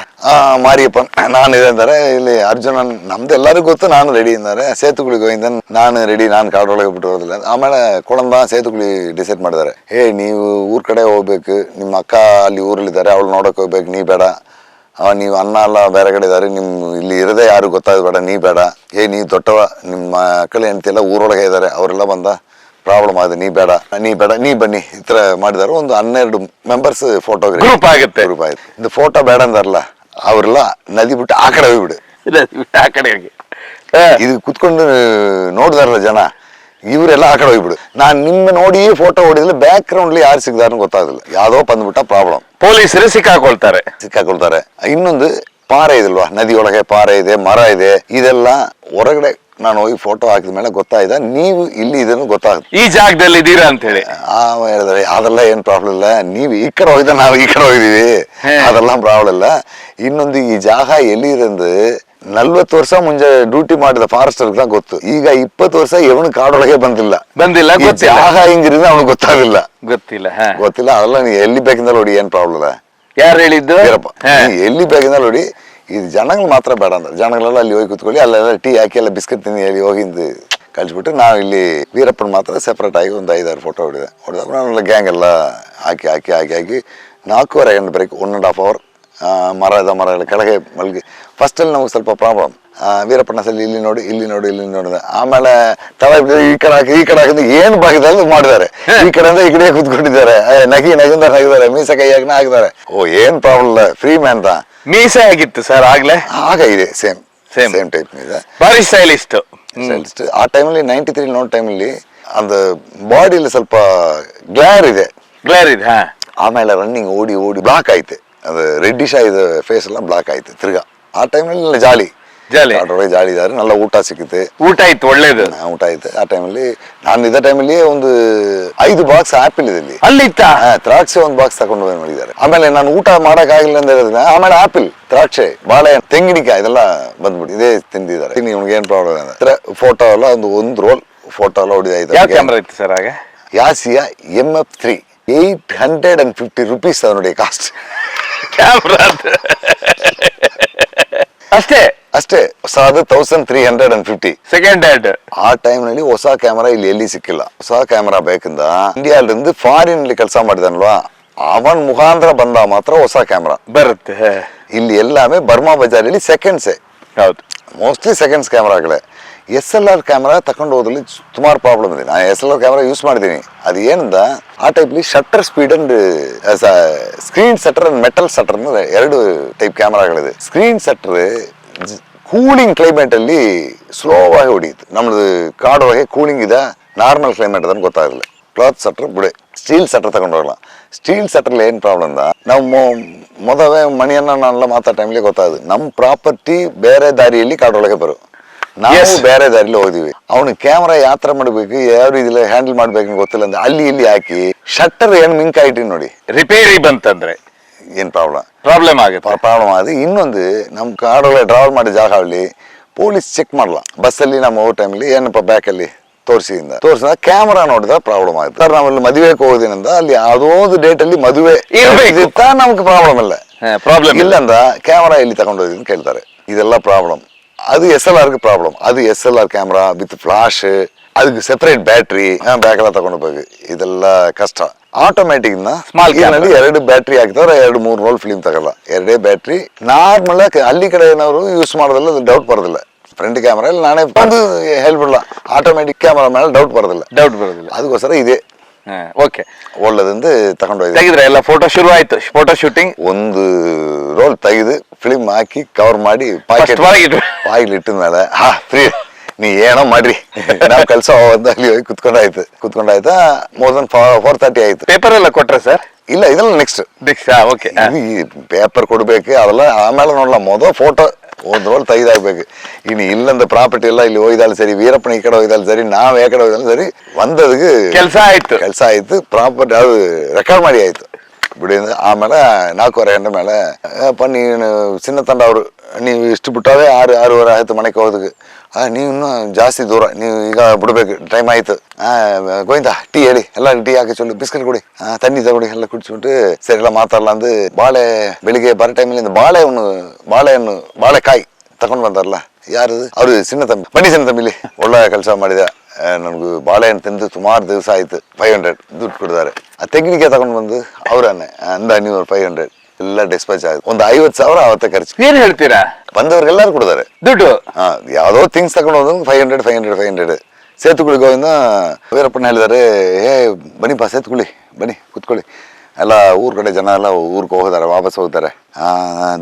ಮಾರಿಯಪ್ಪ ನಾನು ಇದೆ ಅಂತಾರೆ. ಇಲ್ಲಿ ಅರ್ಜುನನ್ ನಮ್ದು ಎಲ್ಲರಿಗೂ ಗೊತ್ತು, ನಾನು ರೆಡಿ ಅಂತಾರೆ. ಸೇತುಗುಳಿಗೆ ಹೋಗಿದ್ದ ನಾನು ರೆಡಿ, ನಾನು ಕಾಡೊಳಗೆ ಬಿಟ್ಟು ಹೋದಿಲ್ಲ. ಆಮೇಲೆ ಕೊಳಂಬ ಸೇತುಗುಳಿ ಡಿಸೈಡ್ ಮಾಡಿದ್ದಾರೆ, ನೀವು ಊರ್ ಕಡೆ ಹೋಗ್ಬೇಕು, ನಿಮ್ಮ ಅಕ್ಕ ಅಲ್ಲಿ ಊರಲ್ಲಿದ್ದಾರೆ, ಅವಳು ನೋಡಕ್ ಹೋಗ್ಬೇಕು, ನೀ ಬೇಡ. ನೀವು ಅಣ್ಣ ಎಲ್ಲ ಬೇರೆ ಕಡೆ ಇದ್ದಾರೆ, ನಿಮ್ ಇಲ್ಲಿ ಇರದೆ ಯಾರು ಗೊತ್ತಾಗಬೇಡ, ನೀ ಬೇಡ. ನೀವು ದೊಡ್ಡವ, ನಿಮ್ಮ ಮಕ್ಕಳು ಹೆಂಡತಿ ಊರೊಳಗೆ ಇದ್ದಾರೆ, ಅವರೆಲ್ಲ ಬಂದ ಪ್ರಾಬ್ಲಮ್ ಆಗಿದೆ, ನೀ ಬನ್ನಿ ಈ ತರ ಮಾಡಿದಾರೆ. ಒಂದು 12 ಮೆಂಬರ್ಸ್ ಫೋಟೋ ಗ್ರೂಪ್ ಆಗುತ್ತೆ. ಇದು ಫೋಟೋ ಬೇಡ ಅಂದಾರಲ್ಲ, ಅವ್ರೆಲ್ಲ ನದಿ ಬಿಟ್ಟು ಆ ಕಡೆ ಹೋಗ್ಬಿಡು, ಇದು ಕುತ್ಕೊಂಡು ನೋಡಿದಾರಲ್ಲ ಜನ, ಇವರೆಲ್ಲ ಆ ಕಡೆ ಹೋಗ್ಬಿಡು. ನಾನ್ ನಿಮ್ಮ ನೋಡಿ ಫೋಟೋ ಹೊಡಿದ್ರೆ ಬ್ಯಾಕ್ ಗ್ರೌಂಡ್ ಯಾರು ಸಿಗ್ದಾರ ಗೊತ್ತಾಗಲ್ಲ, ಯಾವ್ದೋ ಬಂದ್ಬಿಟ್ಟ ಪ್ರಾಬ್ಲಮ್. ಪೊಲೀಸರು ಸಿಕ್ಕಾಕೊಳ್ತಾರೆ. ಇನ್ನೊಂದು ಪಾರೆ ಇದಲ್ವಾ, ನದಿ ಒಳಗೆ ಪಾರೆ ಇದೆ, ಮರ ಇದೆ, ಇದೆಲ್ಲ ಹೊರಗಡೆ ನಾನು ಹೋಗಿ ಫೋಟೋ ಹಾಕಿದ ಮೇಲೆ ಗೊತ್ತಾಯ್ತ, ನೀವು ಇಲ್ಲಿ ಇದನ್ನು ಗೊತ್ತಾಗುತ್ತೆ, ಈ ಜಾಗದಲ್ಲಿ ಇದ್ದೀರಾ ಅಂತ ಹೇಳಿ. ಹೇಳಿದ್ರೆ ಅದೆಲ್ಲ ಏನ್ ಪ್ರಾಬ್ಲಮ್ ಇಲ್ಲ, ನೀವು ಈ ಕಡೆ ಹೋಗಿದ್ದ ನಾವು ಈ ಕಡೆ ಹೋಗಿದೀವಿ, ಅದೆಲ್ಲ ಪ್ರಾಬ್ಲಮ್ ಇಲ್ಲ. ಇನ್ನೊಂದು ಈ ಜಾಗ ಎಲ್ಲಿ ಇರಂದು 40 ವರ್ಷ ಮುಂಚೆ ಡ್ಯೂಟಿ ಮಾಡಿದ ಫಾರೆಸ್ಟರ್ ಗೊತ್ತು. ಈಗ 20 ವರ್ಷ ಇವನು ಕಾಡೊಳಗೆ ಬಂದಿಲ್ಲ. ಜಾಗ ಹಿಂಗಿರಿಂದ ಅವ್ನಿಗೆ ಗೊತ್ತಿಲ್ಲ. ಅದೆಲ್ಲ ನೀ ಎಲ್ಲಿ ಬೇಕಿಂದ ನೋಡಿ, ಏನ್ ಪ್ರಾಬ್ಲಮ್ ಇಲ್ಲ. ಯಾರು ಹೇಳಿದ್ದು? ಎಲ್ಲಿ ಬೇಕಿಂದ ನೋಡಿ. ಇದು ಜನಗಳು ಮಾತ್ರ ಬೇಡ ಅಂದ್ರೆ, ಜನಗಳೆಲ್ಲ ಅಲ್ಲಿ ಹೋಗಿ ಕುತ್ಕೊಳ್ಳಿ, ಅಲ್ಲೆಲ್ಲ ಟೀ ಹಾಕಿ ಎಲ್ಲ ಬಿಸ್ಕೆಟ್ ತಿಂದು ಹೇಳಿ ಹೋಗಿಂದು ಕಳ್ಸಿಬಿಟ್ಟು, ನಾವು ಇಲ್ಲಿ ವೀರಪ್ಪನ ಮಾತ್ರ ಸೆಪ್ರೇಟ್ ಆಗಿ ಒಂದು 5-6 ಫೋಟೋ ಹೊಡೆದಾಗ ನಾವೆಲ್ಲ ಗ್ಯಾಂಗ್ ಎಲ್ಲ ಹಾಕಿ 4:30 ಗಂಟೆ ಬ್ರೇಕ್, 1.5 hour ಮರಗಳ ಕೆಳಗೆ ಮಲ್ಗಿ. ಫಸ್ಟ್ ಅಲ್ಲಿ ನಮಗೆ ಸ್ವಲ್ಪ ಪ್ರಾಬ್ಲಮ್, ವೀರಪ್ಪನ ಸಲ ಇಲ್ಲಿ ನೋಡಿದೆ. ಆಮೇಲೆ ತಳ ಈ ಕಡೆ ಹಾಕಿದ್ರೆ ಏನ್ ಭಾಗದಲ್ಲಿ ಮಾಡಿದ್ದಾರೆ, ಈ ಕಡೆಯಿಂದ ಈ ಕಡೆ ಕುತ್ಕೊಂಡಿದ್ದಾರೆ, ನಗಿದ್ದಾರೆ, ಮೀಸ ಕೈ ಹಾಕಿದ್ದಾರೆ. ಏನ್ ಪ್ರಾಬ್ಲಮ್ ಇಲ್ಲ, ಫ್ರೀ ಮ್ಯಾನ್ ತಾ. ಮೀಸೆ ಆಗಿತ್ತು ಸರ್ ಆಗ್ಲೇ? ಆಗ ಇದೆ ಸೇಮ್ ಟೈಪ್ ಇದೆ, ಬಾರಿ ಸ್ಟೈಲಿಸ್ಟ್. ಆ ಟೈಮಲ್ಲಿ 93 ನೋಡ್ ಟೈಮಲ್ಲಿ ಅದು ಬಾಡಿಲಿ ಸ್ವಲ್ಪ ಗ್ಲಾರ್ ಇದೆ. ಆಮೇಲೆ ರನ್ನಿಂಗ್ ಓಡಿ ಬ್ಲಾಕ್ ಆಯ್ತು, ಅದು ರೆಡ್ಡಿಶ್ ಆಯ್ತು, ಫೇಸ್ ಎಲ್ಲ ಬ್ಲಾಕ್ ಆಯ್ತು ತಿರ್ಗಾ. ಆ ಟೈಮಲ್ಲಿ ಜಾಲಿ ಇದ್ದಾರೆ, നല്ല ಊಟ ಸಿಕ್ಕುತ್ತೆ. ಊಟ ಆಯ್ತು, ಒಳ್ಳೇದು ಊಟ ಆಯ್ತು. ಆ ಟೈಮಲ್ಲಿ ನಾನು ಇದ್ದ ಟೈಮಲ್ಲಿ ಒಂದು 5 ಬಾಕ್ಸ್ ಆಪಲ್ ಇದೆ ಇಲ್ಲಿ, ಅಲ್ಲಿತ್ತ ದ್ರಾಕ್ಷಿ 1 ಬಾಕ್ಸ್ ತಗೊಂಡು ಮಾಡಿದ್ದಾರೆ. ಆಮೇಲೆ ನಾನು ಊಟ ಮಾಡಕ್ ಆಗಿಲ್ಲ ಅಂತ ಹೇಳಿದ್ರೆ ಆಮೇಲೆ ಆಪಲ್, ದ್ರಾಕ್ಷಿ, ಬಾಳೆ, ತೆಂಗಿನಕಾಯಿ ಇದೆಲ್ಲ ಬಂದ್ಬಿಟ್ಟು ಇದೇ ತಿಂದಿದ್ದಾರೆ. ಇವ್ನಿಗೆ ಏನ್ ಪ್ರಾಬ್ಲಮ್ ಅಂದ್ರೆ ಫೋಟೋ ಎಲ್ಲ ಒಂದು ರೋಲ್ ಫೋಟೋ ಎಲ್ಲ ಹೊಡಿದಾಯ್ತು. ಯಾವ ಕ್ಯಾಮ್ರಾ ಇತ್ತು ಸರ್ ಆಗ? ಯಾಸಿಯ MF3 850 rupees ನೋಡಿ ಕಾಸ್ಟ್. ಕ್ಯಾಮ್ರಾ ಅಷ್ಟೇ ಅಷ್ಟೇ. ಹೊಸದು 1350. Second hand. ಆ ಟೈಮ್ ನಲ್ಲಿ ಹೊಸ ಕ್ಯಾಮರಾ ಇಲ್ಲಿ ಎಲ್ಲಿ ಸಿಕ್ಕಿಲ್ಲ. ಹೊಸ ಕ್ಯಾಮರಾ ಬೇಕಿಂದ ಇಂಡಿಯಾದಿಂದ ಫಾರಿನ್ ಅಲ್ಲಿ ಕೆಲಸ ಮಾಡಿದನ್ವಾ, ಅವನ್ ಮುಖಾಂತರ ಬಂದ ಮಾತ್ರ ಹೊಸ ಕ್ಯಾಮರಾ ಬರುತ್ತೆ. ಇಲ್ಲಿ ಎಲ್ಲಾಮೇ ಬರ್ಮಾ ಬಜಾರಲ್ಲಿ ಸೆಕೆಂಡ್ಸೇ, ಹೌದು, ಮೋಸ್ಟ್ಲಿ ಸೆಕೆಂಡ್ಸ್ ಕ್ಯಾಮ್ರಾಗಳೇ. SLR ಕ್ಯಾಮ್ರಾ ತಗೊಂಡು ಹೋದ್ರಲ್ಲಿ ಸುಮಾರು ಪ್ರಾಬ್ಲಮ್ ಇದೆ. ನಾನು SLR ಕ್ಯಾಮ್ರಾ ಯೂಸ್ ಮಾಡಿದ್ದೀನಿ. ಅದು ಏನಂದ ಆ ಟೈಪ್ಲಿ shutter speed and screen shutter and metal shutter ಎರಡು ಟೈಪ್ ಕ್ಯಾಮ್ರಾಗಳಿದೆ. ಸ್ಕ್ರೀನ್ ಸೆಟರ್ ಕೂಲಿಂಗ್ ಕ್ಲೈಮೇಟ್ ಅಲ್ಲಿ ಸ್ಲೋ ಆಗಿ ಹೊಡಿಯುತ್ತೆ. ನಮ್ದು ಕಾಡೊಳಗೆ ಕೂಲಿಂಗ್ ಇದೆ, ನಾರ್ಮಲ್ ಕ್ಲೈಮೇಟ್ ಅದನ್ನು ಗೊತ್ತಾಗಲ್ಲ. ಕ್ಲಾತ್ ಸೆಟರ್ ಬಿಡೆ, ಸ್ಟೀಲ್ ಸೆಟರ್ ತಗೊಂಡು ಹೋಗಲ್ಲ. ಸ್ಟೀಲ್ ಸೆಟರ್ಲಿ ಏನು ಪ್ರಾಬ್ಲಮ್ ಅಂದ, ನಾವು ಮೊದಲೇ ಮಣಿಯನ್ನ ನಾನೆಲ್ಲ ಮಾತಾಡೋ ಟೈಮ್ಲಿ ಗೊತ್ತಾಗುದು, ನಮ್ಮ ಪ್ರಾಪರ್ಟಿ ಬೇರೆ ದಾರಿಯಲ್ಲಿ ಕಾಡೊಳಗೆ ಬರು, ನಾವು ಬೇರೆ ದಾರಿಲಿ ಹೋದಿವಿ. ಅವನು ಕ್ಯಾಮ್ರಾ ಯಾವ ತರ ಮಾಡ್ಬೇಕು, ಯಾವ ರೀತಿಲಿ ಹ್ಯಾಂಡಲ್ ಮಾಡ್ಬೇಕು ಗೊತ್ತಿಲ್ಲ ಅಂದ್ರೆ ಅಲ್ಲಿ ಇಲ್ಲಿ ಹಾಕಿ ಶಟ್ಟರ್ ಏನು ಮಿಂಕ್ ಆಯ್ತು ನೋಡಿ. ರಿಪೇರಿ ಬಂತಂದ್ರೆ ಏನ್ ಪ್ರಾಬ್ಲಮ್ ಆಗುತ್ತೆ. ಪ್ರಾಬ್ಲಮ್ ಆದ. ಇನ್ನೊಂದು ನಮ್ಮ ಕಾಡೊಳಗೆ ಟ್ರಾವೆಲ್ ಮಾಡಿದ ಜಾಗದಲ್ಲಿ ಪೊಲೀಸ್ ಚೆಕ್ ಮಾಡಲ್ಲ. ಬಸ್ಸಲ್ಲಿ ನಮ್ಮ ಹೋಗೋ ಟೈಮ್ಲಿ ಏನಪ್ಪ ಬ್ಯಾಕಲ್ಲಿ ತೋರಿಸಿದ ಕ್ಯಾಮರಾ ನೋಡಿದ ಪ್ರಾಬ್ಲಮ್ ಆಯ್ತು. ಸರ್ ನಾವಲ್ಲಿ ಮದುವೆಗೆ ಹೋಗೋದಿನಿಂದ ಅಲ್ಲಿ ಯಾವುದೋ ಡೇಟ್ ಅಲ್ಲಿ ಮದುವೆ ಇರ್ತಾ ನಮ್ಗೆ ಪ್ರಾಬ್ಲಮ್ ಇಲ್ಲ. ಪ್ರಾಬ್ಲಮ್ ಇಲ್ಲಂದ ಕ್ಯಾಮರಾ ಎಲ್ಲಿ ತಗೊಂಡು ಹೋಗಿ ಅಂತ ಕೇಳ್ತಾರೆ. ಇದೆಲ್ಲ ಪ್ರಾಬ್ಲಮ್. ಅದು SLR ಪ್ರಾಬ್ಲಮ್. ಅದು SLR ಕ್ಯಾಮ್ರಾ ವಿತ್ ಫ್ಲಾಶ್, ಅದಕ್ಕೆ ಸೆಪರೇಟ್ ಬ್ಯಾಟ್ರಿ, ಬ್ಯಾಕ್ ಎಲ್ಲ ತಗೊಂಡು ಹೋಗಿ ಇದೆಲ್ಲ ಕಷ್ಟ. ಆಟೋಮ್ಯಾಟಿಕ್ ನಲ್ಲಿ 2 ಬ್ಯಾಟ್ರಿ ಹಾಕಿದವ್ರೆ 2-3 ರೋಲ್ ಫಿಲ್ಮ್ ತಗಲ್ಲ. 2 ಬ್ಯಾಟ್ರಿ ನಾರ್ಮಲ್ ಅಲ್ಲಿ ಕಡೆ ಏನಾದ್ರು ಯೂಸ್ ಮಾಡೋದಿಲ್ಲ, ಡೌಟ್ ಬರೋದಿಲ್ಲ. ಫ್ರಂಟ್ ಕ್ಯಾಮ್ರಾ ಇಲ್ಲಿ ನಾನೇ ಬಂದು ಹೇಳ್ಬಿಡಲ್ಲ, ಆಟೋಮ್ಯಾಟಿಕ್ ಕ್ಯಾಮ್ರಾ ಮೇಲೆ ಡೌಟ್ ಬರೋದಿಲ್ಲ. ಅದಕ್ಕೋಸ್ಕರ ಇದೆ. ಓಕೆ, ಒಳ್ಳೇದಂದು ತಗೊಂಡು ತೆಗಿದ್ರೆ ಎಲ್ಲ ಫೋಟೋ ಶುರು ಆಯ್ತು. ಫೋಟೋ ಶೂಟಿಂಗ್ ಒಂದು ರೋಲ್ ತೆಗೆದು ಫಿಲ್ಮ್ ಹಾಕಿ ಕವರ್ ಮಾಡಿ ಪಾಕೆಟ್ ಇಟ್ಟಿದ ಮೇಲೆ ಫ್ರೀ ನೀ ಏನೋ ಮಾಡ್ರಿ ನಾವ್ ಕೆಲಸ ಅಲ್ಲಿ ಹೋಗಿ ಕುತ್ಕೊಂಡಾಯ್ತಾ. ಮೋರ್ ದನ್ 4:30 ಆಯ್ತು. ಪೇಪರ್ ಎಲ್ಲ ಕೊಟ್ರ ಸರ್? ಇಲ್ಲ, ಇದೆಲ್ಲ ನೆಕ್ಸ್ಟ್. ಓಕೆ, ಪೇಪರ್ ಕೊಡ್ಬೇಕು ಅವೆಲ್ಲ ಆಮೇಲೆ ನೋಡ್ಲಾ. ಮೊದಲು ಫೋಟೋ ಒಂದ್ ರೋಲ್ ತೆಗೆದಾಗ್ಬೇಕು. ಇನ್ನು ಇಲ್ಲಂದ ಪ್ರಾಪರ್ಟಿ ಎಲ್ಲ ಇಲ್ಲಿ ಹೋಯ್ದಾಲ್ ಸರಿ, ವೀರಪ್ಪನ ಈ ಕಡೆ ಹೋಯ್ದಾಲ್ ಸರಿ, ನಾವ್ ಯಾವ ಕಡೆ ಹೋಯ್ದಾಲ್ ಸರಿ, ಒಂದದಕ್ಕೆ ಕೆಲಸ ಆಯ್ತು. ಪ್ರಾಪರ್ಟಿ ಅದು ರೆಕಾರ್ಡ್ ಮಾಡಿ ಆಯ್ತು ಬಿಡಿ. ಆಮೇಲೆ 4:15 ಗಂಟೆ ಮೇಲೆ ನೀನು ಚಿನ್ನ ತಂಡ ಅವರು ನೀವು ಇಷ್ಟು ಬಿಟ್ಟಾವೆ 6:30 ಆಯ್ತು ಮನೆಗೆ ಹೋದಕ್ಕೆ. ನೀವು ಇನ್ನೂ ಜಾಸ್ತಿ ದೂರ, ನೀವು ಈಗ ಬಿಡ್ಬೇಕು, ಟೈಮ್ ಆಯ್ತು. ಗೋವಿಂದ ಟೀ ಹೇಳಿ, ಎಲ್ಲ ಟೀ ಹಾಕಿ ಚೊಲ್ಲು, ಬಿಸ್ಕೆಟ್ ಕೊಡಿ, ತಣ್ಣಿ ತಗೊಡಿ, ಎಲ್ಲ ಕುಡಿಸ್ಬಿಟ್ಟು ಸರಿ ಎಲ್ಲ ಮಾತಾಡಲ್ಲ ಅಂದು ಬಾಳೆ ಬೆಳಿಗ್ಗೆ ಬರೋ ಟೈಮಲ್ಲಿ ಬಾಳೆಕಾಯಿ ತಗೊಂಡ್ ಬಂದಾರಲ್ಲ, ಯಾರು ಅವ್ರು ಚಿನ್ನ ತಂಬಿ, ಬನ್ನಿ ಚಿನ್ನ ತಂಬಿಲಿ ಒಳ್ಳೆ ಕೆಲಸ ಮಾಡಿದ. ನನ್ಗೂ ಬಾಳೆಹಣ್ಣು ತಿಂದು ಸುಮಾರು ದಿವಸ ಆಯ್ತು. 500 ದುಡ್ಡು ಕೊಡ್ತಾರೆ. ಆ ತೆಂಗಿನಕಾಯಿ ತಗೊಂಡ್ ಬಂದು ಅವ್ರನ್ನೇ ನೀವು 500 ಎಲ್ಲ ಡಿಸ್ಪ್ಯಾಚ್ ಆಯ್ತು. ಒಂದು 50,000 ಅವತ್ತೇ ಖರ್ಚು. ಏನ್ ಹೇಳ್ತೀರಾ? ಬಂದವ್ರಿಗೆಲ್ಲರೂ ಕೊಡ್ತಾರೆ ದುಡ್ಡು. ಯಾವ್ದೋ ಥಿಂಗ್ಸ್ ತಗೊಂಡು ಹೋದ್ 500. ಸೇತುಗುಳಿ ಗೋವಿಂದ ವೀರಪ್ಪನ ಹೇಳಿದಾರೆ, ಬನ್ನಿಪ್ಪ ಸೇತುಗುಳಿ ಬನ್ನಿ ಕುತ್ಕೊಳ್ಳಿ, ಎಲ್ಲ ಊರ್ ಕಡೆ ಜನ ಎಲ್ಲ ಊರ್ಗೆ ಹೋಗಿದ್ದಾರೆ, ವಾಪಸ್ ಹೋಗ್ತಾರೆ.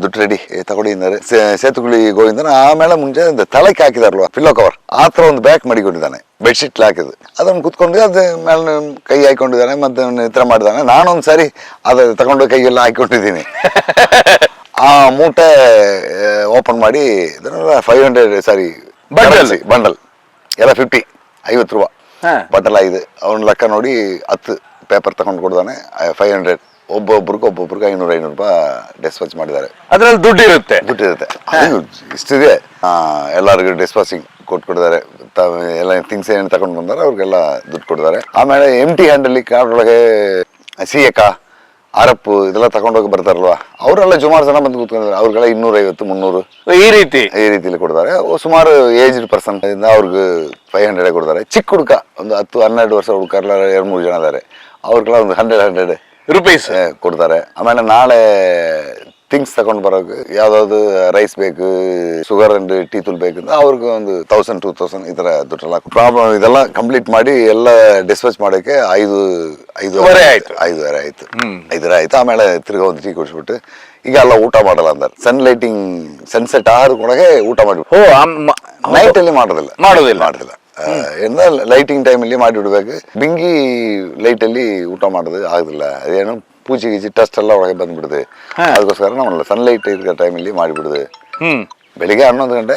ದುಡ್ಡು ರೆಡಿ ತಗೊಳ್ಳಿ ಅಂದರೆ ಸೇತುಗುಳಿ ಗೋವಿಂದನ. ಆಮೇಲೆ ಮುಂಚೆ ತಳಕ್ಕೆ ಹಾಕಿದಾರಲ್ವ ಪಿಲ್ಲೋ ಕವರ್, ಆ ಥರ ಒಂದು ಬ್ಯಾಗ್ ಮಾಡಿಕೊಂಡಿದ್ದಾನೆ, ಬೆಡ್ಶೀಟ್ ಹಾಕಿದ್ದು. ಅದನ್ನು ಕುತ್ಕೊಂಡು ಅದ ಮೇಲೆ ಕೈ ಹಾಕೊಂಡಿದ್ದಾನೆ, ಮತ್ತೆ ಈ ಥರ ಮಾಡಿದ್ದಾನೆ. ನಾನೊಂದ್ಸರಿ ಅದು ತಗೊಂಡು ಕೈಗೆಲ್ಲ ಹಾಕೊಂಡಿದ್ದೀನಿ. ಆ ಮೂಟೆ ಓಪನ್ ಮಾಡಿ 500 ಸಾರಿ ಬಂಡಲ್ ಎಲ್ಲ 50 ರೂಪಾಯಿ ಬಟ್ಟಲ್ ಆಗಿದೆ. ಅವನ ಲೆಕ್ಕ ನೋಡಿ 10 ಪೇಪರ್ ತಗೊಂಡು ಕೊಡ್ದಾನೆ. 500 ಒಬ್ಬೊಬ್ರಿಗೆ 500 ರೂಪಾಯಿ ಡಿಸ್ಪ್ಯಾಚ್ ಮಾಡಿದ್ದಾರೆ. ಅದ್ರಲ್ಲಿ ದುಡ್ಡು ಇರುತ್ತೆ. ಇಷ್ಟಿದೆ. ಎಲ್ಲರಿಗೂ ಡಿಸ್ಪ್ಯಾಚಿಂಗ್ ಕೊಟ್ಕೊಡ್ತಾರೆ. ಎಲ್ಲ ಥಿಂಗ್ಸ್ ಏನು ತಗೊಂಡು ಬಂದಾರೆ ಅವ್ರಿಗೆಲ್ಲ ದುಡ್ಡು ಕೊಡ್ತಾರೆ. ಆಮೇಲೆ ಎಂಟಿ ಹ್ಯಾಂಡಲ್ಲಿ ಕಾಡೊಳಗೆ ಸಿಯಕ ಅರಪ್ಪು ಇದೆಲ್ಲ ತಗೊಂಡೋಗಿ ಬರ್ತಾರಲ್ವಾ, ಅವರೆಲ್ಲ ಸುಮಾರು ಜನ ಬಂದು ಕೂತ್ಕೊಂಡಿದ್ದಾರೆ. ಅವ್ರಿಗೆಲ್ಲ 250-300 ಈ ರೀತಿಲಿ ಕೊಡ್ತಾರೆ. ಸುಮಾರು ಏಜ್ಡ್ ಪರ್ಸನ್ ಅವ್ರಿಗೆ 500 ಕೊಡ್ತಾರೆ. ಚಿಕ್ಕ ಹುಡುಕ ಒಂದು 10-12 ವರ್ಷ ಹುಡುಕರ್ಲ 2-3 ಜನ ಇದ್ದಾರೆ, ಅವ್ರಿಗೆಲ್ಲ ಒಂದು 100 ರೂಪೀಸ್ ಕೊಡ್ತಾರೆ. ಆಮೇಲೆ ನಾಳೆ ಥಿಂಗ್ಸ್ ತಗೊಂಡು ಬರೋಕೆ ಯಾವ್ದಾವ್ದು ರೈಸ್ ಬೇಕು, ಶುಗರ್ ಅಂಡ್ ಟೀ ತೂಲ್ ಬೇಕು ಅಂತ ಅವ್ರಿಗೆ ಒಂದು 1000-2000 ಈ ತರ ದುಡ್ಡೆಲ್ಲ ಪ್ರಾಬ್ಲಮ್. ಇದೆಲ್ಲ ಕಂಪ್ಲೀಟ್ ಮಾಡಿ ಎಲ್ಲ ಡಿಸ್ಪ್ಯಾಚ್ ಮಾಡೋಕೆ 5:30 ಆಯ್ತು. ಆಮೇಲೆ ತಿರ್ಗಾ ಒಂದು ಟೀ ಕುಡಿಸ್ಬಿಟ್ಟು ಈಗ ಎಲ್ಲ ಊಟ ಮಾಡಲ್ಲ ಅಂತಾರೆ. ಸನ್ಸೆಟ್ ಆದ್ರೊಳಗೆ ಊಟ ಮಾಡಿಬಿಟ್ಟು ನೈಟ್ ಅಲ್ಲಿ ಮಾಡೋದಿಲ್ಲ. ಲೈಟಿಂಗ್ ಟೈಮಲ್ಲಿ ಮಾಡಿಬಿಡ್ಬೇಕು. ಬಿಂಗಿ ಲೈಟ್ ಅಲ್ಲಿ ಊಟ ಮಾಡೋದು ಆಗುದಿಲ್ಲ. ಅದೇನು ಪೂಜೆ ಗೀಜಿ ಟಸ್ಟ್ ಎಲ್ಲ ಒಳಗೆ ಬಂದ್ಬಿಡುದು. ಅದಕ್ಕೋಸ್ಕರ ನಾವು ಸನ್ಲೈಟ್ ಇರೋ ಟೈಮಲ್ಲಿ ಮಾಡಿಬಿಡುದು. ಬೆಳಿಗ್ಗೆ 11 ಗಂಟೆ,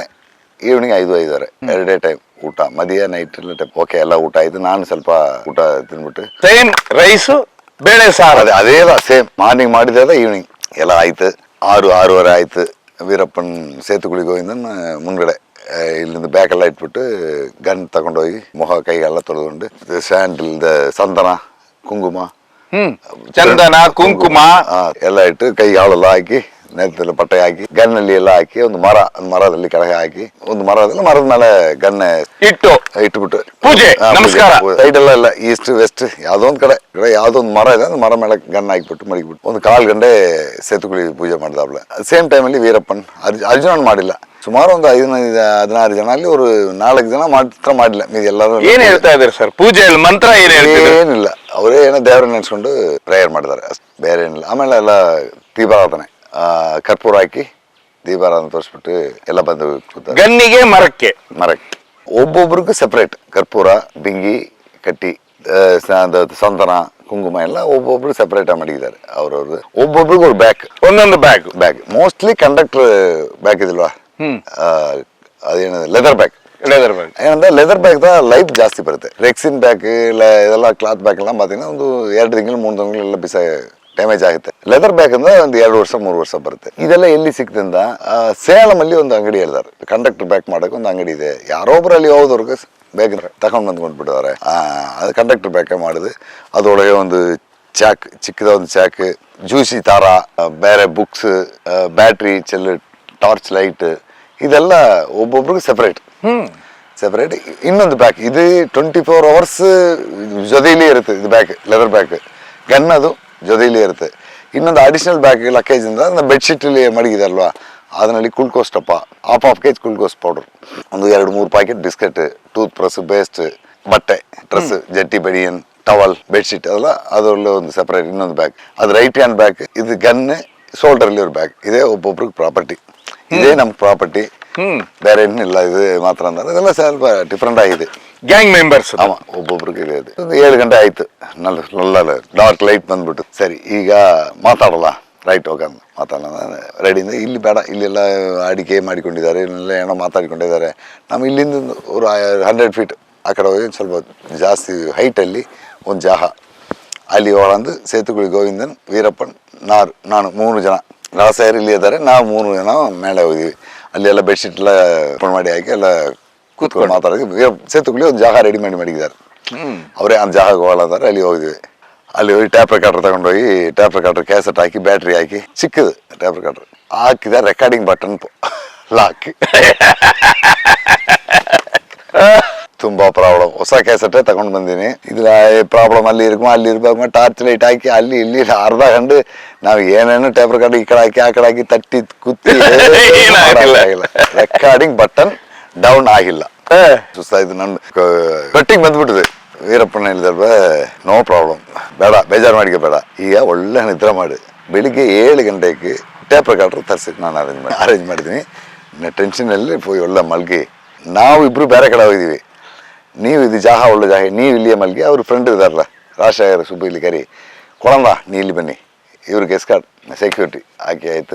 ಈವ್ನಿಂಗ್ 5-5:30 ಎರಡೇ ಟೈಮ್ ಊಟ, ಮದಿಯ ನೈಟ್ ಟೈಮ್. ಓಕೆ, ಎಲ್ಲ ಊಟ ಆಯ್ತು. ನಾನು ಸ್ವಲ್ಪ ಊಟ ತಿನ್ಬಿಟ್ಟು ಸೇಮ್ ರೈಸು ಬೇಳೆ ಸಾರು ಅದೇ ಸೇಮ್ ಮಾರ್ನಿಂಗ್ ಮಾಡಿದ ಈವ್ನಿಂಗ್ ಎಲ್ಲ ಆಯ್ತು. 6-6:30 ಆಯ್ತು. ವೀರಪ್ಪನ್ ಸೇತುಗುಳಿ ಗೋವಿಂದನ್ ಮುಂದ್ಗಡೆ ಇಲ್ಲಿಂದ ಬ್ಯಾಗ್ ಎಲ್ಲ ಇಟ್ಬಿಟ್ಟು ಗನ್ ತಗೊಂಡೋಗಿ ಮುಖ ಕೈಗೆಲ್ಲ ತೊಳೆದುಕೊಂಡು ಸ್ಯಾಂಡಲ್, ಸಂದನ, ಕುಂಕುಮ, ಚಂದನ, ಕುಂಕುಮ ಎಲ್ಲ ಇಟ್ಟು ಕೈ ಹಾಳೆಲ್ಲ ಹಾಕಿ ನೆಲದಲ್ಲಿ ಬಟ್ಟೆ ಹಾಕಿ ಗನ್ನಲ್ಲಿ ಎಲ್ಲ ಹಾಕಿ ಒಂದು ಮರದಲ್ಲಿ ಕೆಳಗೆ ಹಾಕಿ ಒಂದು ಮರದ ಮೇಲೆ ಗನ್ನೆ ಇಟ್ಬಿಟ್ಟು ಪೂಜೆ ನಮಸ್ಕಾರ ಸೈಡ್ ಎಲ್ಲ ಈಸ್ಟ್ ವೆಸ್ಟ್ ಯಾವ್ದೋ ಒಂದ್ ಕಡೆ ಯಾವ್ದೋ ಒಂದು ಮರ ಇದೆ ಅಂದ್ರೆ ಮರ ಮೇಲೆ ಗನ್ ಹಾಕ್ಬಿಟ್ಟು ಮಡಗಿಬಿಟ್ಟು ಒಂದು 1/4 ಗಂಟೆ ಸೇತುಗುಳಿ ಪೂಜೆ ಮಾಡಿದಾಬ್ಲೆ. ಸೇಮ್ ಟೈಮಲ್ಲಿ ವೀರಪ್ಪನ್ ಅರ್ಜುನನ್ ಮಾಡಿಲ್ಲ. ಸುಮಾರು ಒಂದು 15-16 ಜನ ಅಲ್ಲಿ ಅವರು 4 ಜನ ಮಾತ್ರ ಮಾಡಿಲ್ಲ. ಮೀದಿ ಎಲ್ಲರೂ ಏನ್ ಹೇಳ್ತಾ ಇದಾರೆ ಸರ್ ಪೂಜೆಯಲ್ಲಿ ಮಂತ್ರ ಏನಿಲ್ಲ, ಅವರೇ ಏನೋ ದೇವ್ರನ್ನ ನೆನ್ಸ್ಕೊಂಡು ಪ್ರೇಯರ್ ಮಾಡಿದ್ದಾರೆ ಅಷ್ಟು, ಬೇರೆ ಏನಿಲ್ಲ. ಆಮೇಲೆ ಎಲ್ಲ ದೀಪಾರಾಧನೆ ಕರ್ಪೂರ ಹಾಕಿ ದೀಪಾರಾಧನೆ ತೋರಿಸ್ಬಿಟ್ಟು ಎಲ್ಲ ಬಂದು ಗನ್ನಿಗೆ ಮರಕ್ಕೆ ಒಬ್ಬೊಬ್ರಿಗೂ ಸೆಪರೇಟ್ ಕರ್ಪೂರ ಬಿಂಗಿ ಕಟ್ಟಿ ಸಂತನ ಕುಂಕುಮ ಎಲ್ಲ ಒಬ್ಬೊಬ್ರು ಸೆಪರೇಟ್ ಆಗಿ ಮಡಗಿದ್ದಾರೆ. ಅವ್ರವ್ರದ್ದು ಒಬ್ಬೊಬ್ರಿಗೂ ಒಂದು ಒಂದೊಂದು ಬ್ಯಾಗ್ ಮೋಸ್ಟ್ಲಿ ಕಂಡಕ್ಟರ್ ಬ್ಯಾಗ್ ಇದಿಲ್ವಾ, ಅದೇನ ಲೆದರ್ ಬ್ಯಾಗ್ ಏನಂದ್ರೆ ಲೆದರ್ ಬ್ಯಾಗ್ ಲೈಫ್ ಜಾಸ್ತಿ ಬರುತ್ತೆ. ರೆಕ್ಸಿನ್ ಬ್ಯಾಗ್ ಇಲ್ಲ ಇದೆಲ್ಲ ಕ್ಲಾತ್ ಬ್ಯಾಗ್ ಎಲ್ಲ பார்த்தீங்கன்னா ಒಂದು 2 ತಿಂಗಳು 3 ತಿಂಗಳು ಎಲ್ಲ ಡ್ಯಾಮೇಜ್ ಆಗುತ್ತೆ. ಲೆದರ್ ಬ್ಯಾಗ್ ಅಂದ್ರೆ ಒಂದು 2 ವರ್ಷ 3 ವರ್ಷ ಬರುತ್ತೆ. ಇದೆಲ್ಲ ಎಲ್ಲಿ ಸಿಕ್ತಿಂದ ಸೇಲಂ ಅಲ್ಲಿ ಒಂದು ಅಂಗಡಿ ಹೇಳ್ತಾರೆ, ಕಂಡಕ್ಟರ್ ಬ್ಯಾಗ್ ಮಾಡಕ್ಕೆ ಒಂದು ಅಂಗಡಿ ಇದೆ. ಯಾರೋ ಒಬ್ರು ಅಲ್ಲಿ ಹೋದವ್ರಿಗೆ ಬೇಗ ತಗೊಂಡು ಬಂದ್ಕೊಂಡ್ಬಿಟ್ಟಿದ್ದಾರೆ. ಅದು ಕಂಡಕ್ಟರ್ ಬ್ಯಾಗ್ ಮಾಡಿದೆ. ಅದರೊಳಗೆ ಒಂದು ಚಿಕ್ಕದ ಒಂದು ಚಾಕ್, ಜ್ಯೂಸಿ ದಾರ, ಬೇರೆ ಬುಕ್ಸ್, ಬ್ಯಾಟ್ರಿ ಚೆಲ್ಲು, ಟಾರ್ಚ್ ಲೈಟ್, ಇದೆಲ್ಲ ಒಬ್ಬೊಬ್ರಿಗೆ ಸೆಪರೇಟ್. ಇನ್ನೊಂದು ಬ್ಯಾಗ್ ಇದು 24 hours ಜೊತೆಯಲ್ಲಿ ಇರುತ್ತೆ. ಇದು ಬ್ಯಾಗ್ ಲೆದರ್ ಬ್ಯಾಗ್ ಗನ್ ಅದು ಜೊತೆಯಲ್ಲಿ ಇರುತ್ತೆ. ಇನ್ನೊಂದು ಅಡಿಷನಲ್ ಬ್ಯಾಗ್ ಲಕ್ಕೇಜ್ ಅಂದ್ರೆ ಬೆಡ್ಶೀಟ್ ಅಲ್ಲಿ ಮಡಗಿದೆ ಅಲ್ವಾ, ಅದರಲ್ಲಿ ಗ್ಲೂಕೋಸ್ ಡಬ್ಬ, ಹಾಫ್ ಕೆಜಿ ಗ್ಲೂಕೋಸ್ ಪೌಡರ್, ಒಂದು 2-3 packet biscuit, tooth brush, paste, ಬಟ್ಟೆ, ಡ್ರೆಸ್, ಜಟ್ಟಿ, ಬನಿಯನ್, ಟವಲ್, ಬೆಡ್ಶೀಟ್ ಅದೆಲ್ಲ ಅದರಲ್ಲಿ ಒಂದು ಸೆಪರೇಟ್ ಇನ್ನೊಂದು ಬ್ಯಾಗ್. ಅದು ರೈಟ್ ಹ್ಯಾಂಡ್ ಬ್ಯಾಗ್. ಇದು ಗನ್ ಶೋಲ್ಡರ್ ಅಲ್ಲಿ ಒಂದು ಬ್ಯಾಗ್. ಇದೇ ಒಬ್ಬೊಬ್ರಿಗೆ ಪ್ರಾಪರ್ಟಿ, ಇದೇ ನಮ್ಮ ಪ್ರಾಪರ್ಟಿ, ಬೇರೆ ಏನಿಲ್ಲ. ಇದು ಮಾತ್ರ ಅಂದ್ರೆ ಇದೆಲ್ಲ ಸ್ವಲ್ಪ ಡಿಫ್ರೆಂಟ್ ಆಗಿದೆ. ಗ್ಯಾಂಗ್ ಮೆಂಬರ್ಸ್ ಒಬ್ಬೊಬ್ರಿಗೆ ಇದೆ. ಒಂದು 7 ಗಂಟೆ ಆಯ್ತು, നല്ല ಡಾರ್ಕ್ ಲೈಟ್ ಬಂದ್ಬಿಟ್ಟು ಸರಿ ಈಗ ಮಾತಾಡಲ್ಲ, ರೈಟ್ ಹೋಗಂದು ಮಾತಾಡೋಣ ರೆಡಿಯಿಂದ. ಇಲ್ಲಿ ಬೇಡ, ಇಲ್ಲೆಲ್ಲ ಅಡಿಕೆ ಮಾಡಿಕೊಂಡಿದ್ದಾರೆ, ಇಲ್ಲೆಲ್ಲ ಏನೋ ಮಾತಾಡಿಕೊಂಡಿದ್ದಾರೆ. ನಮ್ಮ ಇಲ್ಲಿಂದ ಒಂದು 100 feet ಆ ಕಡೆ ಹೋಗಿ ಸ್ವಲ್ಪ ಜಾಸ್ತಿ ಹೈಟಲ್ಲಿ ಒಂದು ಜಾಗ, ಅಲ್ಲಿ ಒಳಂದು ಸೇತುಗುಳಿ ಗೋವಿಂದನ್, ವೀರಪ್ಪನ್, ನಾನು 3 ಜನ ರಾಸಾಯರು ಇಲ್ಲಿ ಇದ್ದಾರೆ. ನಾವು 3 ಜನ ಮೇಲೆ ಹೋಗಿದ್ವಿ. ಅಲ್ಲಿ ಎಲ್ಲ ಬೆಡ್ಶೀಟ್ ಎಲ್ಲ ಓಪನ್ ಮಾಡಿ ಹಾಕಿ ಎಲ್ಲ ಕೂತ್ಕೊಂಡು ಮಾತಾಡೋದು. ಸೇತುಗುಳಿ ಒಂದು ಜಾಗ ರೆಡಿ ಮಾಡಿದ್ದಾರೆ. ಅವರೇ ಆ ಜಾಗ ಹೋಗಲಾದಾರೆ. ಅಲ್ಲಿ ಹೋಗಿದ್ವಿ. ಅಲ್ಲಿ ಹೋಗಿ ಟ್ಯಾಪ್ ರೆಕಾರ್ಡರ್ ತಗೊಂಡೋಗಿ ಟ್ಯಾಪ್ ರೆಕಾರ್ಡರ್ ಕ್ಯಾಸೆಟ್ ಹಾಕಿ ಬ್ಯಾಟ್ರಿ ಹಾಕಿ ಚಿಕ್ಕದು ಟ್ಯಾಪ್ ರೆಕಾರ್ಡರ್ ಹಾಕಿದ ರೆಕಾರ್ಡಿಂಗ್ ಬಟನ್ ಲಾಕ್. ತುಂಬಾ ಪ್ರಾಬ್ಲಮ್. ಹೊಸ ಕ್ಯಾಸೆಟೇ ತಗೊಂಡು ಬಂದೀನಿ. ಇದ್ರ ಪ್ರಾಬ್ಲಮ್ ಅಲ್ಲಿ ಇರ್ಬೇಕು. ಟಾರ್ಚ್ ಲೈಟ್ ಹಾಕಿ ಅಲ್ಲಿ ಇಲ್ಲಿ ಅರ್ಧ ಗಂಟೆ ನಾವು ಏನೇನು ಟ್ಯಾಪ್ ರೆಕಾರ್ಡ್ ಈ ಕಡೆ ಹಾಕಿ ಆ ಕಡೆ ಹಾಕಿ ತಟ್ಟಿ ಕುತ್ತಿ ರೆಕಾರ್ಡಿಂಗ್ ಬಟನ್ ಡೌನ್ ಆಗಿಲ್ಲ. ಸುಸ್ತಾಯ್ತು. ನನ್ನ ಕಟ್ಟಿಂಗ್ ಬಂದ್ಬಿಟ್ಟಿದೆ. ವೀರಪ್ಪನ ಹೇಳಿದ್ರೆ ನೋ ಪ್ರಾಬ್ಲಮ್, ಬೇಡ ಬೇಜಾರು ಮಾಡಿಕೆ ಬೇಡ, ಈಗ ಒಳ್ಳೆ ನಿದ್ರೆ ಮಾಡಿ ಬೆಳಿಗ್ಗೆ 7 ಗಂಟೆಗೆ ಟ್ಯಾಪ್ ರೆಕಾರ್ಡರ್ ತರಿಸಿ ನಾನು ಅರೇಂಜ್ ಮಾಡಿದ್ದೀನಿ. ಟೆನ್ಷನಲ್ಲಿ ಹೋಗಿ ಒಳ್ಳೆ ಮಲ್ಗಿ. ನಾವು ಇಬ್ರು ಬೇರೆ ಕಡೆ ಹೋಗಿದ್ದೀವಿ. ನೀವು ಇದು ಜಾಗ ಒಳ್ಳೆ ಜಾಗ, ನೀವು ಇಲ್ಲಿಯೇ ಮಲ್ಗಿ. ಅವ್ರ ಫ್ರೆಂಡ್ ಇದಾರಲ್ಲ ರಾಜಶೇಖರ್ ಸುಬ್ಬು ಇಲ್ಲಿ ಕರಿ ಕೊಳಂದ, ನೀ ಇಲ್ಲಿ ಬನ್ನಿ, ಇವ್ರಿಗೆ ಎಸ್ಕಾರ್ಟ್ ಸೆಕ್ಯೂರಿಟಿ ಹಾಕಿ ಆಯ್ತು.